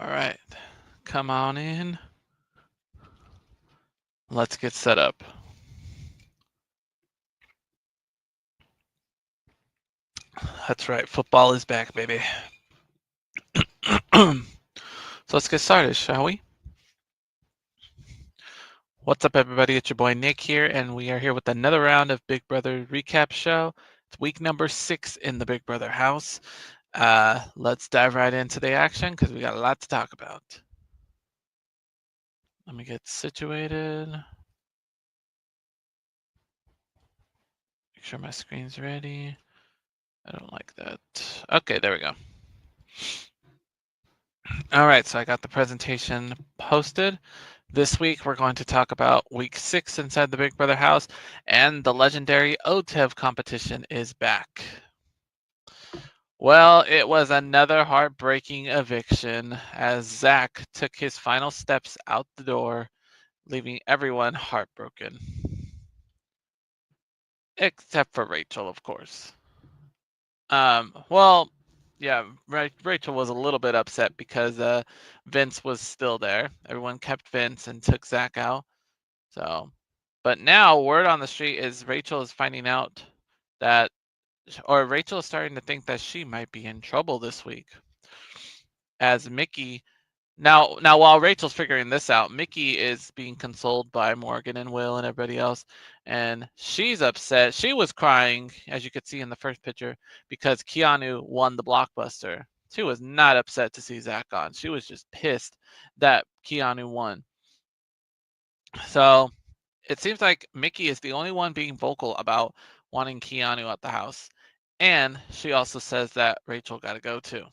All right, come on in. Let's get set up. That's right, football is back, baby. So let's get started, shall we? What's up, everybody? It's your boy Nick here, and we are here with another round of Big Brother recap show. It's week number 6 in the Big Brother house. Let's dive right into the action because we got a lot to talk about. Let me get situated. Make sure my screen's ready. I don't like that. Okay, there we go. All right, so I got the presentation posted. This week, we're going to talk about week 6 inside the Big Brother house, and the legendary OTEV competition is back. Well, it was another heartbreaking eviction as Zach took his final steps out the door, leaving everyone heartbroken. Except for Rachel, of course. Well, yeah, Rachel was a little bit upset because Vince was still there. Everyone kept Vince and took Zach out. So, but now word on the street is Rachel is finding out that, or Rachel is starting to think that she might be in trouble this week. As Mickey, now while Rachel's figuring this out, Mickey is being consoled by Morgan and Will and everybody else, and she's upset. She was crying, as you could see in the first picture, because Keanu won the blockbuster. She was not upset to see Zach on. She was just pissed that Keanu won. So it seems like Mickey is the only one being vocal about wanting Keanu at the house. And she also says that Rachel got to go too.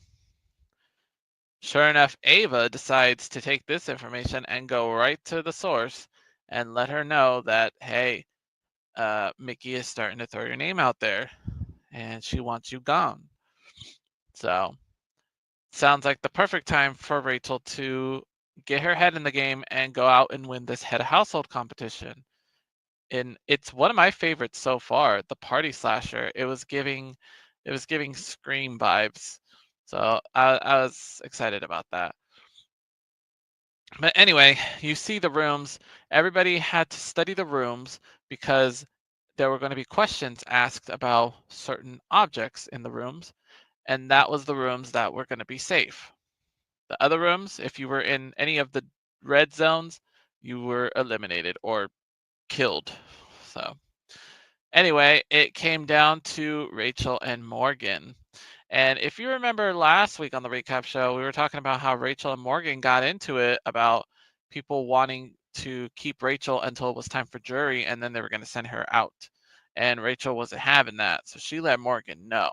Sure enough, Ava decides to take this information and go right to the source and let her know that, hey, Mickey is starting to throw your name out there and she wants you gone. So, sounds like the perfect time for Rachel to get her head in the game and go out and win this head of household competition. And it's one of my favorites so far, the party slasher. It was giving Scream vibes. So I was excited about that. But anyway, you see the rooms. Everybody had to study the rooms because there were going to be questions asked about certain objects in the rooms, and that was the rooms that were going to be safe. The other rooms, if you were in any of the red zones, you were eliminated or killed. So anyway, it came down to Rachel and Morgan. And if you remember last week on the recap show, we were talking about how Rachel and Morgan got into it about people wanting to keep Rachel until it was time for jury, and then they were going to send her out. And Rachel wasn't having that, so she let Morgan know.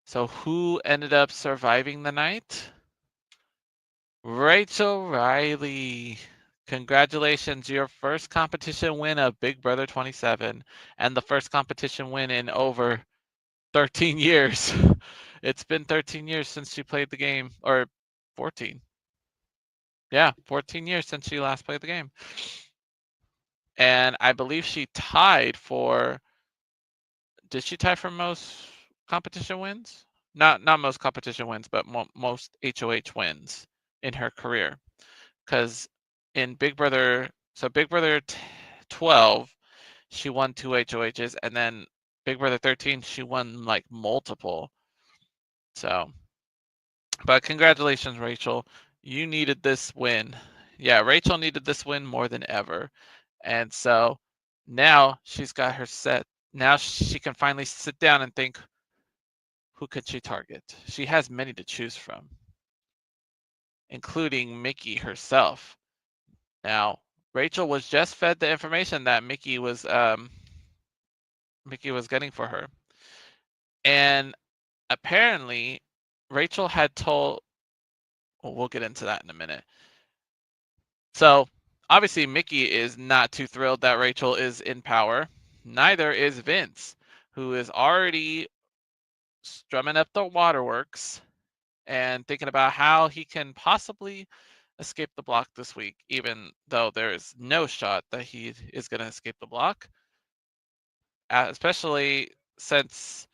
So who ended up surviving the night? Rachel Riley. Congratulations, your first competition win of Big Brother 27 and the first competition win in over 13 years. It's been 13 years since she played the game, or 14. Yeah, 14 years since she last played the game. And I believe she tied for, did she tie for most competition wins? Not most competition wins, but most HOH wins in her career. Because in Big Brother, so Big Brother 12, she won 2 HOHs, and then Big Brother 13, she won like multiple. So, but congratulations, Rachel. You needed this win. Yeah, Rachel needed this win more than ever. And so now she's got her set. Now she can finally sit down and think, who could she target? She has many to choose from, including Mickey herself. Now, Rachel was just fed the information that Mickey was getting for her. And apparently Rachel had told, well, we'll get into that in a minute. So obviously Mickey is not too thrilled that Rachel is in power. Neither is Vince, who is already strumming up the waterworks and thinking about how he can possibly escape the block this week, even though there is no shot that he is going to escape the block, especially since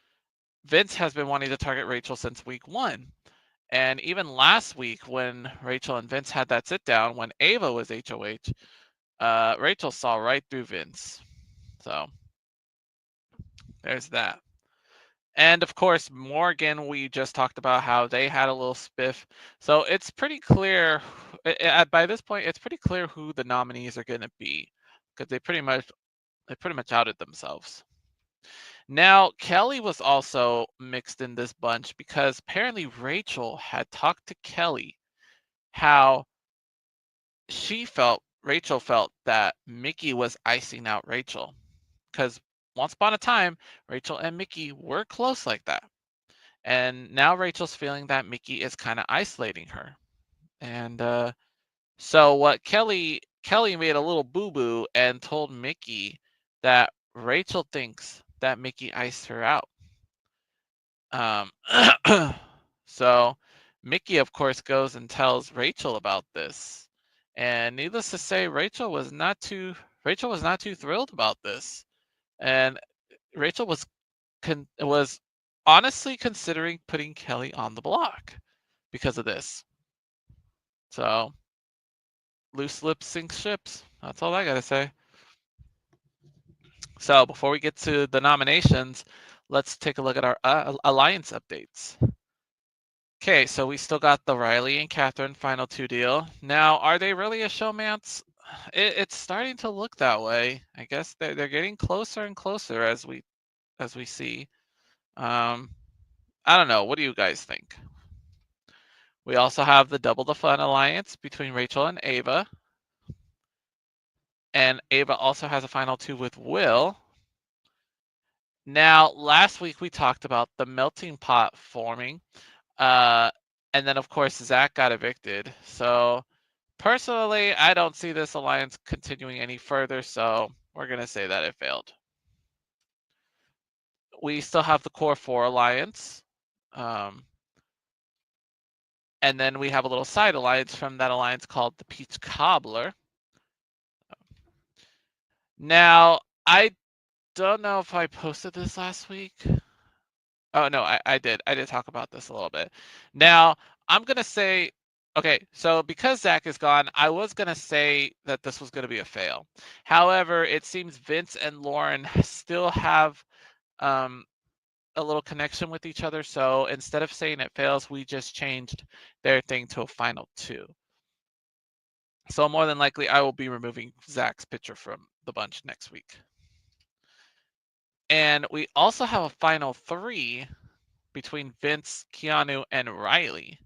Vince has been wanting to target Rachel since week 1. And even last week when Rachel and Vince had that sit down, when Ava was HOH, Rachel saw right through Vince. So there's that. And of course, Morgan, we just talked about how they had a little spiff. So it's pretty clear by this point, it's pretty clear who the nominees are going to be because they pretty much outed themselves. Now, Kelly was also mixed in this bunch because apparently Rachel had talked to Kelly how Rachel felt that Mickey was icing out Rachel because once upon a time, Rachel and Mickey were close like that. And now Rachel's feeling that Mickey is kind of isolating her. And so what Kelly made a little boo-boo and told Mickey that Rachel thinks that Mickey iced her out. So Mickey, of course, goes and tells Rachel about this. And needless to say, Rachel was not too thrilled about this. And Rachel was honestly considering putting Kelly on the block because of this. So loose lips sink ships. That's all I gotta say. So before we get to the nominations, let's take a look at our alliance updates. Okay, so we still got the Riley and Catherine final two deal. Now, are they really a showmance? It's starting to look that way. I guess they're getting closer and closer as we see. I don't know. What do you guys think? We also have the Double the Fun alliance between Rachel and Ava. And Ava also has a final two with Will. Now, last week we talked about the melting pot forming. And then, of course, Zach got evicted. So, personally, I don't see this alliance continuing any further. So, we're going to say that it failed. We still have the Core 4 alliance. And then we have a little side alliance from that alliance called the Peach Cobbler. Now, I don't know if I posted this last week. Oh, no, I did. I did talk about this a little bit. Now, I'm going to say, okay, so because Zach is gone, I was going to say that this was going to be a fail. However, it seems Vince and Lauren still have a little connection with each other. So instead of saying it fails, we just changed their thing to a final two. So more than likely, I will be removing Zach's picture from the bunch next week. And we also have a final three between Vince, Keanu, and Riley.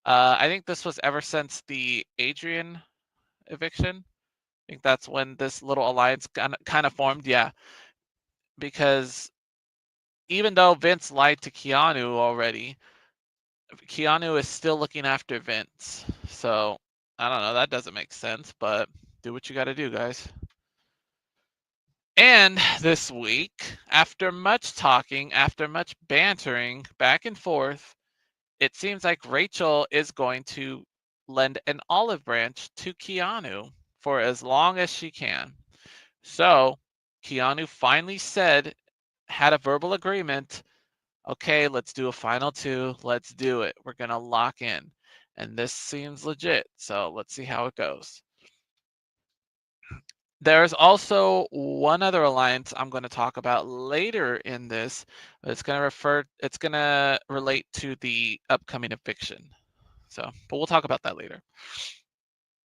I think this was ever since the Adrian eviction. I think that's when this little alliance kind of formed. Yeah, because even though Vince lied to Keanu already, Keanu is still looking after Vince. So I don't know. That doesn't make sense, but do what you got to do, guys. And this week, after much talking, after much bantering back and forth, it seems like Rachel is going to lend an olive branch to Keanu for as long as she can. So Keanu finally had a verbal agreement. Okay, let's do a final two. Let's do it. We're going to lock in. And this seems legit. So let's see how it goes. There's also one other alliance I'm going to talk about later in this. It's going to relate to the upcoming eviction. So, but we'll talk about that later.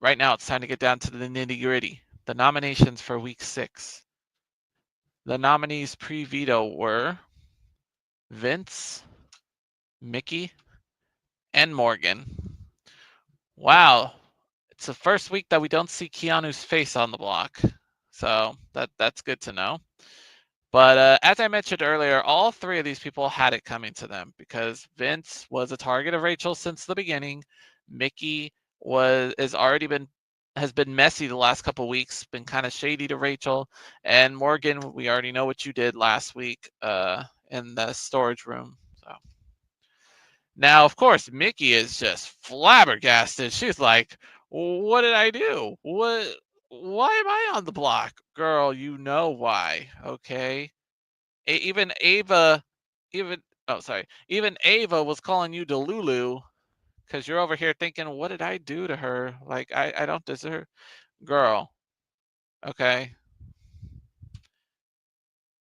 Right now, it's time to get down to the nitty-gritty. The nominations for week 6. The nominees pre-veto were Vince, Mickey, and Morgan. Wow, it's the first week that we don't see Keanu's face on the block. So that's good to know. But as I mentioned earlier, all three of these people had it coming to them because Vince was a target of Rachel since the beginning. Mickey has been messy the last couple weeks, been kind of shady to Rachel. And Morgan, we already know what you did last week in the storage room. So now, of course, Mickey is just flabbergasted. She's like, "What did I do? Why am I on the block? Girl, you know why, okay? Even Ava was calling you Delulu, because you're over here thinking, what did I do to her? Like, I don't deserve. Girl, okay.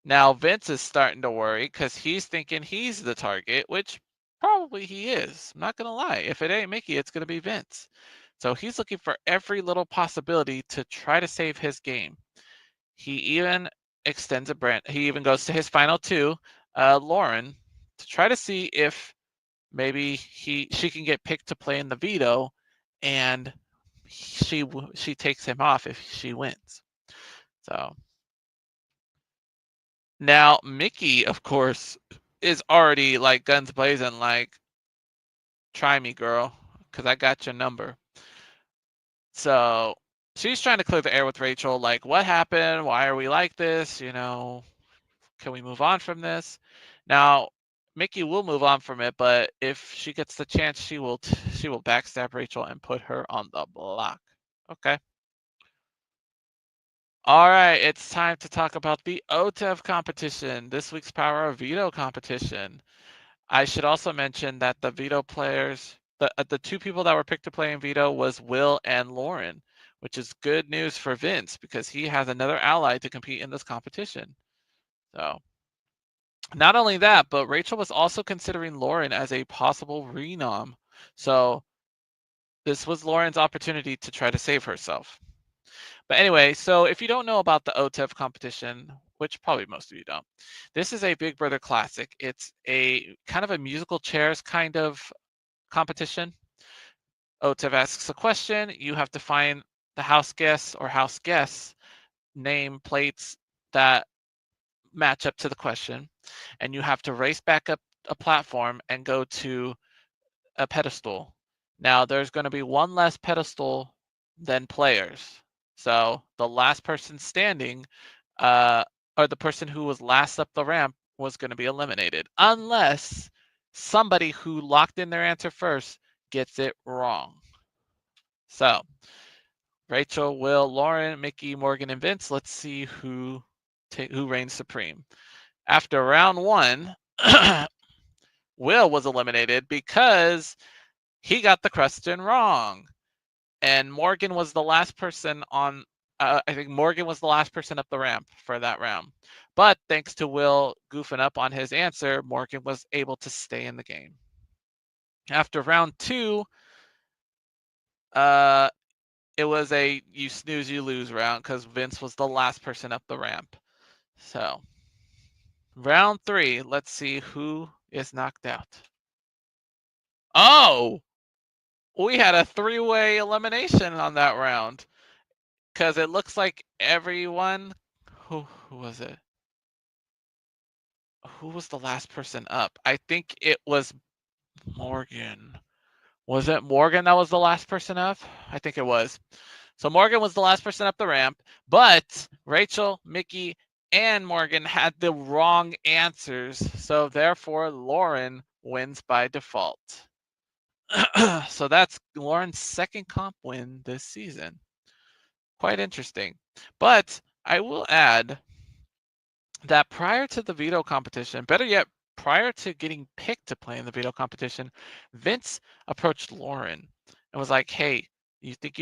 Now Vince is starting to worry because he's thinking he's the target, which probably he is. I'm not going to lie. If it ain't Mickey, it's going to be Vince. So he's looking for every little possibility to try to save his game. He even extends a brand. He even goes to his final two, Lauren, to try to see if maybe she can get picked to play in the veto, and she takes him off if she wins. So now Mickey, of course, is already like guns blazing, like, try me, girl, because I got your number. So she's trying to clear the air with Rachel, like, what happened? Why are we like this? Can we move on from this? Now, Mickey will move on from it, but if she gets the chance, she will backstab Rachel and put her on the block. Okay. All right, it's time to talk about the OTEV competition, this week's Power of Veto competition. I should also mention that the veto players, the two people that were picked to play in veto was Will and Lauren, which is good news for Vince because he has another ally to compete in this competition. So, not only that, but Rachel was also considering Lauren as a possible renom. So, this was Lauren's opportunity to try to save herself. But anyway, so if you don't know about the OTEV competition, which probably most of you don't, this is a Big Brother classic. It's a kind of a musical chairs kind of competition. OTEV asks a question. You have to find the house guests or house guests name plates that match up to the question, and you have to race back up a platform and go to a pedestal. Now, there's going to be one less pedestal than players. So the last person standing, or the person who was last up the ramp, was going to be eliminated, unless somebody who locked in their answer first gets it wrong. So, Rachel, Will, Lauren, Mickey, Morgan, and Vince. Let's see who reigns supreme. After round one, Will was eliminated because he got the question wrong. And Morgan was the last person on, I think Morgan was the last person up the ramp for that round. But thanks to Will goofing up on his answer, Morgan was able to stay in the game. After round two, it was a you snooze, you lose round because Vince was the last person up the ramp. So, round three, let's see who is knocked out. Oh, we had a three-way elimination on that round because it looks like everyone. Who was it? Who was the last person up? I think it was Morgan. Was it Morgan that was the last person up? I think it was. So Morgan was the last person up the ramp, but Rachel, Mickey, and Morgan had the wrong answers. So therefore, Lauren wins by default. So that's Lauren's second comp win this season. Quite interesting. But I will add that prior to the veto competition, better yet, prior to getting picked to play in the veto competition, Vince approached Lauren and was like, "Hey, you think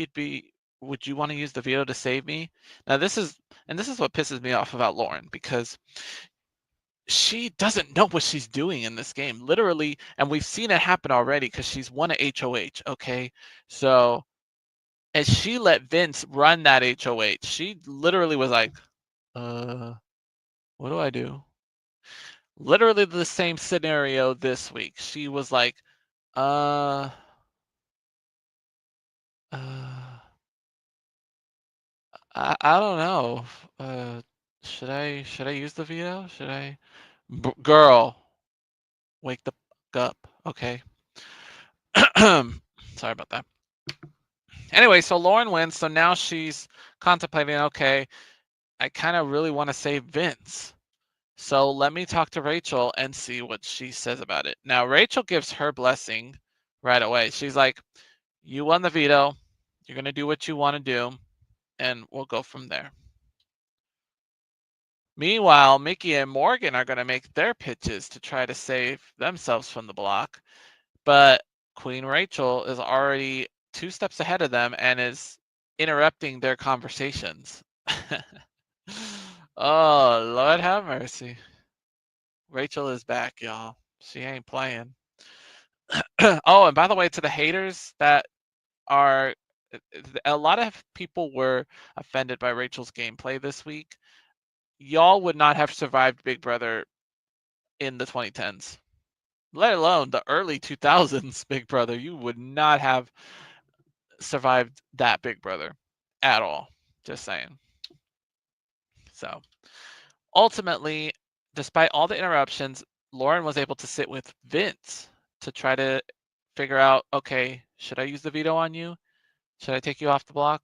would you want to use the veto to save me?" Now this is what pisses me off about Lauren, because she doesn't know what she's doing in this game, literally, and we've seen it happen already because she's won a HOH, okay? So, and she let Vince run that HOH. She literally was like, what do I do? Literally the same scenario this week. She was like, uh, uh, I don't know. Should I use the veto? Should I? Girl, wake the fuck up, okay? Sorry about that. Anyway, so Lauren wins. So now she's contemplating, okay, I kind of really want to save Vince. So let me talk to Rachel and see what she says about it. Now, Rachel gives her blessing right away. She's like, you won the veto. You're going to do what you want to do, and we'll go from there. Meanwhile, Mickey and Morgan are going to make their pitches to try to save themselves from the block. But Queen Rachel is already 2 steps ahead of them and is interrupting their conversations. Oh, Lord have mercy. Rachel is back, y'all. She ain't playing. Oh, and by the way, to the haters that are a lot of people were offended by Rachel's gameplay this week. Y'all would not have survived Big Brother in the 2010s, let alone the early 2000s Big Brother. You would not have survived that Big Brother at all. Just saying. So ultimately, despite all the interruptions, Lauren was able to sit with Vince to try to figure out, okay, should I use the veto on you? Should I take you off the block?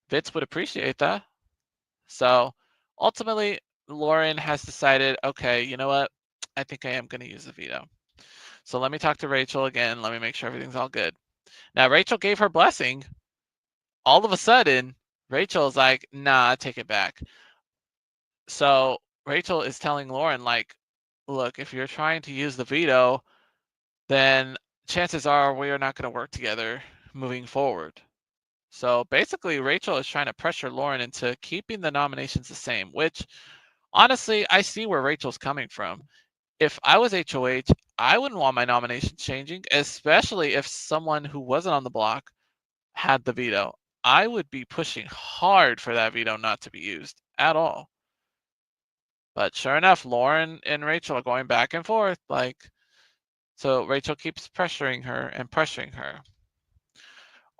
Vince would appreciate that. So ultimately, Lauren has decided, okay, you know what? I think I am going to use the veto. So let me talk to Rachel again. Let me make sure everything's all good. Now, Rachel gave her blessing. All of a sudden, Rachel's like, nah, take it back. So Rachel is telling Lauren, like, look, if you're trying to use the veto, then chances are we are not going to work together moving forward. So basically, Rachel is trying to pressure Lauren into keeping the nominations the same, which honestly, I see where Rachel's coming from. If I was HOH, I wouldn't want my nomination changing, especially if someone who wasn't on the block had the veto. I would be pushing hard for that veto not to be used at all. But sure enough, Lauren and Rachel are going back and forth. So Rachel keeps pressuring her and pressuring her.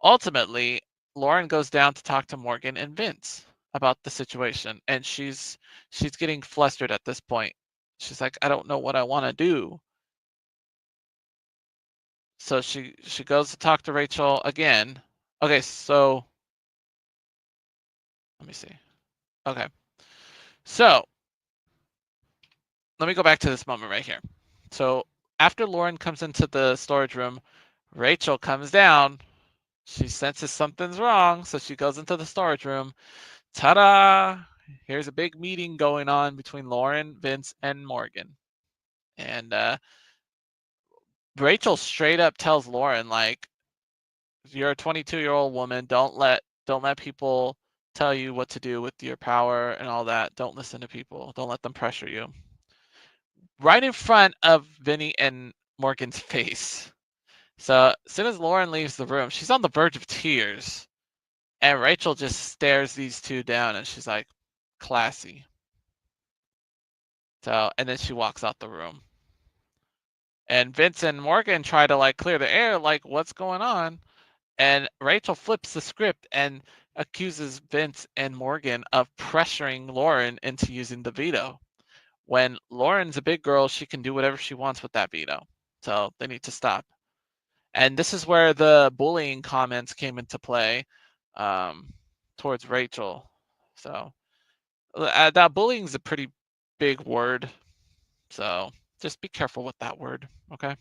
Ultimately, Lauren goes down to talk to Morgan and Vince about the situation, and she's getting flustered at this point. She's like, I don't know what I want to do. So she goes to talk to Rachel again. Okay, so let me see. Okay. So let me go back to this moment right here. So after Lauren comes into the storage room, Rachel comes down. She senses something's wrong, so she goes into the storage room. Ta-da! Here's a big meeting going on between Lauren, Vince, and Morgan. And Rachel straight up tells Lauren, like, you're a 22-year-old woman. Don't let people tell you what to do with your power and all that. Don't listen to people. Don't let them pressure you. Right in front of Vinny and Morgan's face. So as soon as Lauren leaves the room, she's on the verge of tears. And Rachel just stares these two down and she's like, classy. So, and then she walks out the room. And Vince and Morgan try to like clear the air, like, what's going on? And Rachel flips the script and accuses Vince and Morgan of pressuring Lauren into using the veto. When Lauren's a big girl, she can do whatever she wants with that veto. So they need to stop. And this is where the bullying comments came into play towards Rachel. So that bullying is a pretty big word. So just be careful with that word, okay?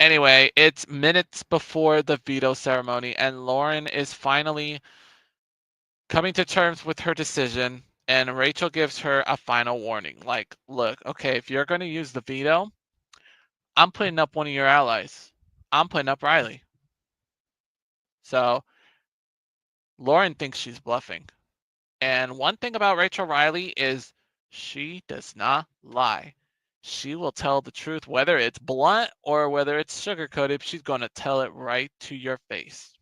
Anyway, it's minutes before the veto ceremony, and Lauren is finally coming to terms with her decision, and Rachel gives her a final warning. Like, look, okay, if you're going to use the veto, I'm putting up one of your allies. I'm putting up Riley. So Lauren thinks she's bluffing. And one thing about Rachel Riley is she does not lie. She will tell the truth, whether it's blunt or whether it's sugar-coated. She's going to tell it right to your face.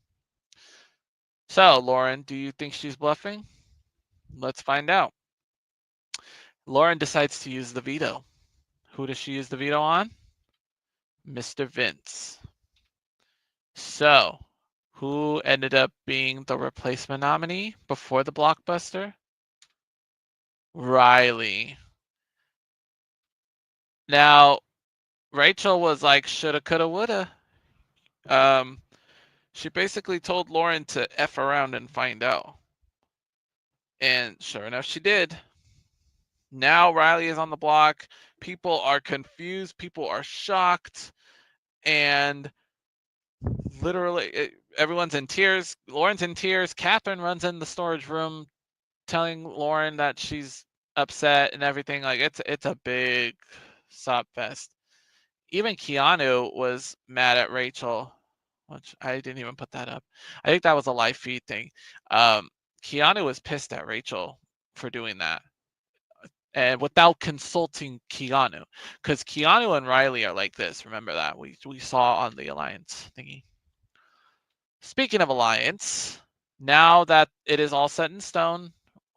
So, Lauren, do you think she's bluffing? Let's find out. Lauren decides to use the veto. Who does she use the veto on? Mr. Vince. So, who ended up being the replacement nominee before the blockbuster? Riley. Now, Rachel was like, shoulda, coulda, woulda. She basically told Lauren to F around and find out. And sure enough, she did. Now Riley is on the block. People are confused. People are shocked. And literally, everyone's in tears. Lauren's in tears. Catherine runs in the storage room telling Lauren that she's upset and everything. Like, it's a big sob fest. even Keanu was mad at Rachel, which I didn't even put that up. I think that was a live feed thing. Keanu was pissed at Rachel for doing that, and without consulting Keanu, because Keanu and Riley are like this. Remember that we saw on the Alliance thingy. Speaking of Alliance, now that it is all set in stone,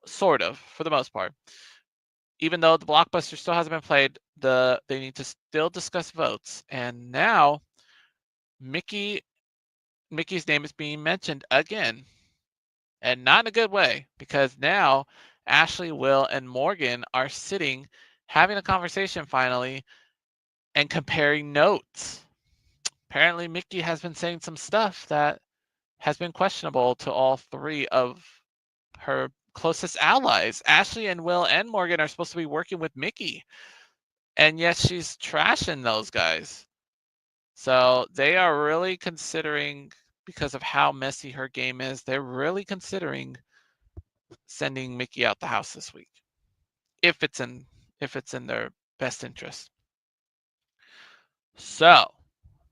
sort of, for the most part, even though the blockbuster still hasn't been played, they need to still discuss votes. And now Mickey's name is being mentioned again, and not in a good way, because now Ashley, Will, and Morgan are sitting, having a conversation finally, and comparing notes. Apparently, Mickey has been saying some stuff that has been questionable to all three of her closest allies. Ashley and Will and Morgan are supposed to be working with Mickey, and yet she's trashing those guys. So they are really considering, because of how messy her game is, they're really considering sending Mickey out the house this week, if it's in their best interest. So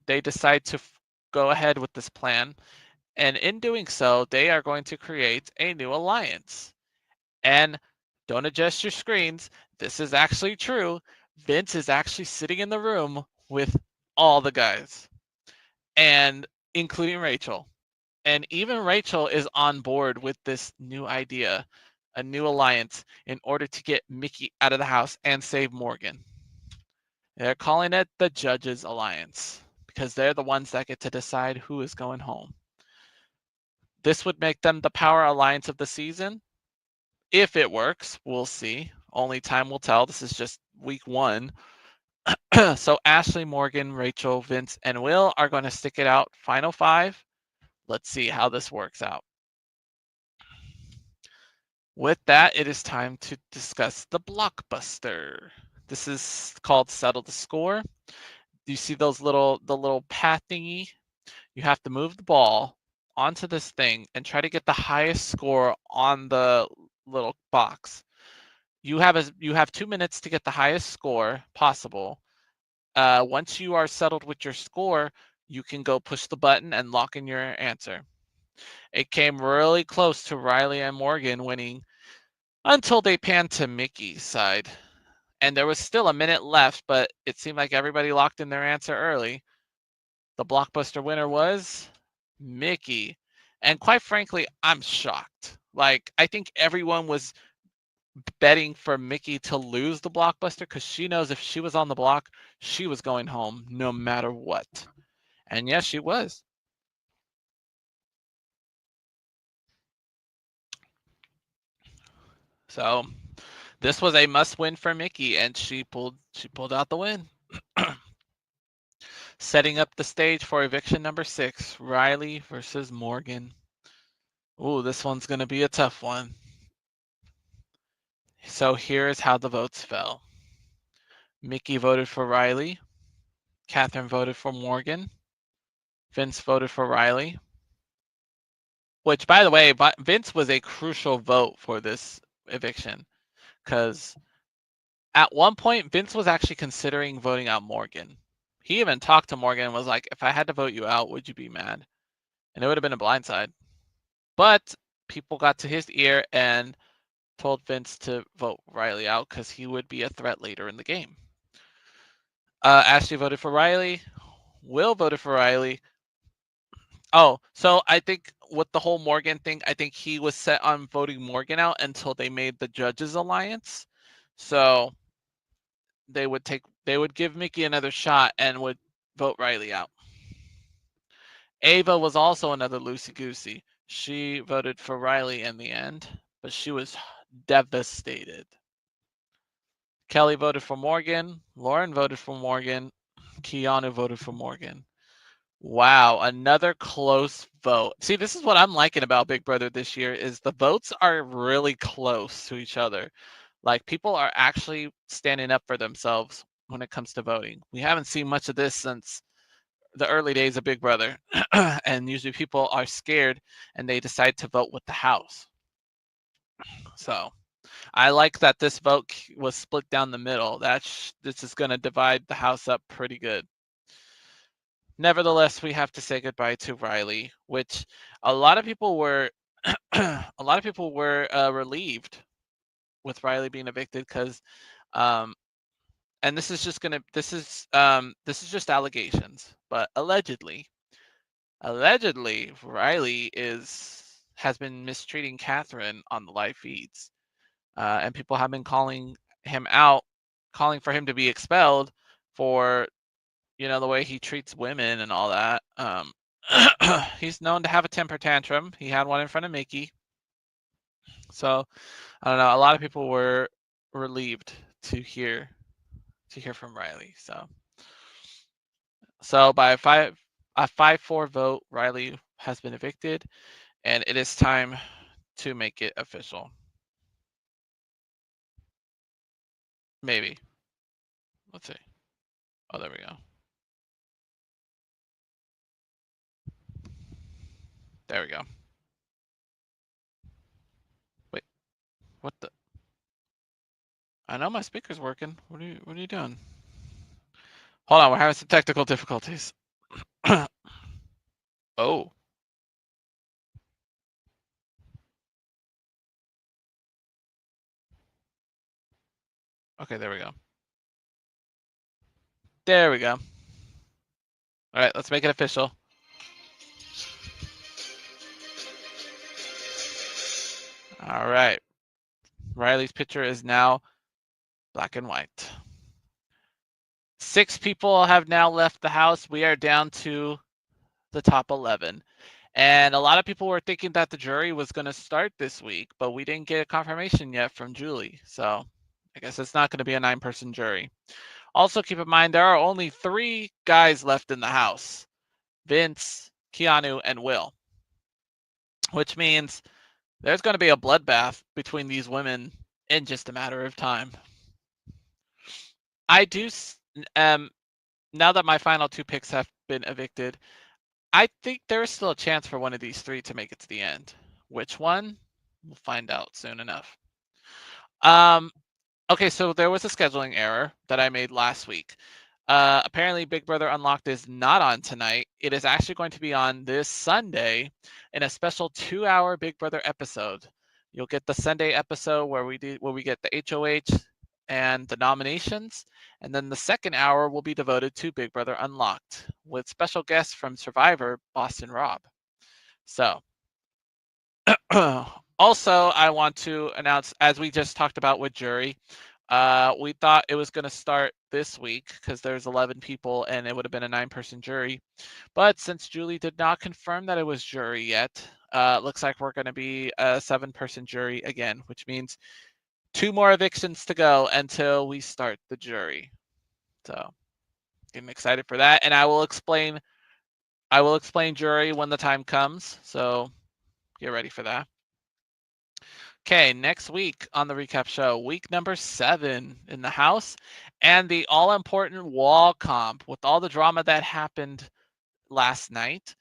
they decide to go ahead with this plan, and in doing so, they are going to create a new alliance. And don't adjust your screens. This is actually true. Vince is actually sitting in the room with all the guys, and including Rachel. And even Rachel is on board with this new idea, a new alliance, in order to get Mickey out of the house and save Morgan. They're calling it the Judges Alliance, because they're the ones that get to decide who is going home. This would make them the power alliance of the season. If it works, we'll see. Only time will tell. This is just week 1. So Ashley, Morgan, Rachel, Vince, and Will are going to stick it out. Final 5. Let's see how this works out. With that, it is time to discuss the blockbuster. This is called Settle the Score. Do you see the little path thingy? You have to move the ball onto this thing and try to get the highest score on the little box. You have 2 minutes to get the highest score possible. Once you are settled with your score, you can go push the button and lock in your answer. It came really close to Riley and Morgan winning until they panned to Mickey's side. And there was still a minute left, but it seemed like everybody locked in their answer early. The blockbuster winner was Mickey. And quite frankly, I'm shocked. Like, I think everyone was betting for Mickey to lose the blockbuster, because she knows if she was on the block, she was going home no matter what. And yes, she was. So this was a must win for Mickey, and she pulled out the win. Setting up the stage for eviction number 6, Riley versus Morgan. Ooh, this one's going to be a tough one. So here's how the votes fell. Mickey voted for Riley. Catherine voted for Morgan. Vince voted for Riley. Which, by the way, Vince was a crucial vote for this eviction, because at one point, Vince was actually considering voting out Morgan. He even talked to Morgan and was like, if I had to vote you out, would you be mad? And it would have been a blindside. But people got to his ear and told Vince to vote Riley out, because he would be a threat later in the game. Ashley voted for Riley. Will voted for Riley. Oh, so I think with the whole Morgan thing, I think he was set on voting Morgan out until they made the Judges Alliance. So they would give Mickey another shot and would vote Riley out. Ava was also another loosey-goosey. She voted for Riley in the end, but she was devastated. Kelly voted for Morgan. Lauren voted for Morgan. Keanu voted for Morgan. Wow, another close vote. See, this is what I'm liking about Big Brother this year, is the votes are really close to each other. Like, people are actually standing up for themselves when it comes to voting. We haven't seen much of this since the early days of Big Brother. And usually people are scared and they decide to vote with the house. So I like that this vote was split down the middle. This is going to divide the House up pretty good. Nevertheless, we have to say goodbye to Riley, which a lot of people were relieved with Riley being evicted because and this is just just allegations, but allegedly Riley has been mistreating Catherine on the live feeds, and people have been calling him out, calling for him to be expelled for the way he treats women and all that. He's known to have a temper tantrum. He had one in front of Mickey. So I don't know. A lot of people were relieved to hear from Riley. So by a 5-4 vote, Riley has been evicted, and it is time to make it official. Maybe. Let's see. Oh, there we go. There we go. Wait, what the? I know my speaker's working. What are you doing? Hold on, we're having some technical difficulties. Oh. Okay, there we go. There we go. All right, let's make it official. All right. Riley's picture is now black and white. 6 people have now left the house. We are down to the top 11. And a lot of people were thinking that the jury was going to start this week, but we didn't get a confirmation yet from Julie. So I guess it's not going to be a 9-person jury. Also, keep in mind, there are only 3 guys left in the house: Vince, Keanu, and Will. Which means there's going to be a bloodbath between these women in just a matter of time. I do, now that my final 2 picks have been evicted, I think there is still a chance for one of these 3 to make it to the end. Which one? We'll find out soon enough. Okay, so there was a scheduling error that I made last week. Apparently, Big Brother Unlocked is not on tonight. It is actually going to be on this Sunday in a special 2-hour Big Brother episode. You'll get the Sunday episode where we get the HOH and the nominations, and then the second hour will be devoted to Big Brother Unlocked with special guests from Survivor, Boston Rob. So, also, I want to announce, as we just talked about with jury, we thought it was going to start this week because there's 11 people and it would have been a 9-person jury. But since Julie did not confirm that it was jury yet, looks like we're going to be a 7-person jury again, which means 2 more evictions to go until we start the jury. So getting excited for that. And I will explain jury when the time comes. So get ready for that. Okay, next week on the recap show, week number 7 in the house, and the all-important wall comp with all the drama that happened last night.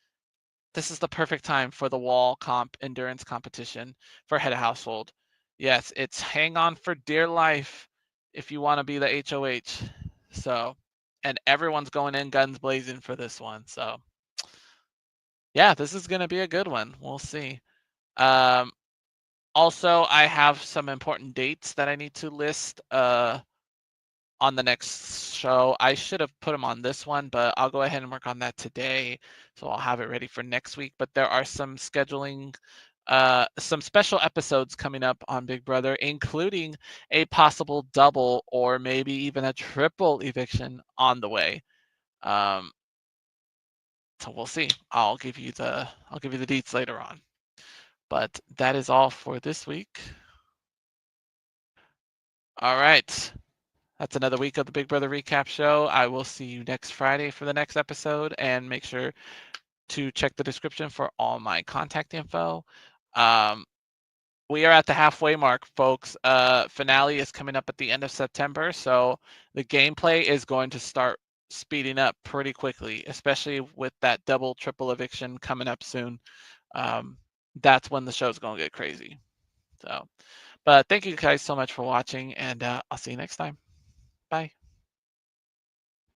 This is the perfect time for the wall comp endurance competition for head of household. Yes, it's hang on for dear life if you want to be the HOH. So, and everyone's going in guns blazing for this one. So, yeah, this is going to be a good one. We'll see. Also, I have some important dates that I need to list on the next show. I should have put them on this one, but I'll go ahead and work on that today. So I'll have it ready for next week. But there are some scheduling, some special episodes coming up on Big Brother, including a possible double or maybe even a triple eviction on the way. So we'll see. I'll give you the deets later on. But that is all for this week. All right. That's another week of the Big Brother Recap Show. I will see you next Friday for the next episode, and make sure to check the description for all my contact info. We are at the halfway mark, folks. Finale is coming up at the end of September, so the gameplay is going to start speeding up pretty quickly, especially with that double, triple eviction coming up soon. That's when the show's going to get crazy. So, But thank you guys so much for watching, and I'll see you next time. Bye.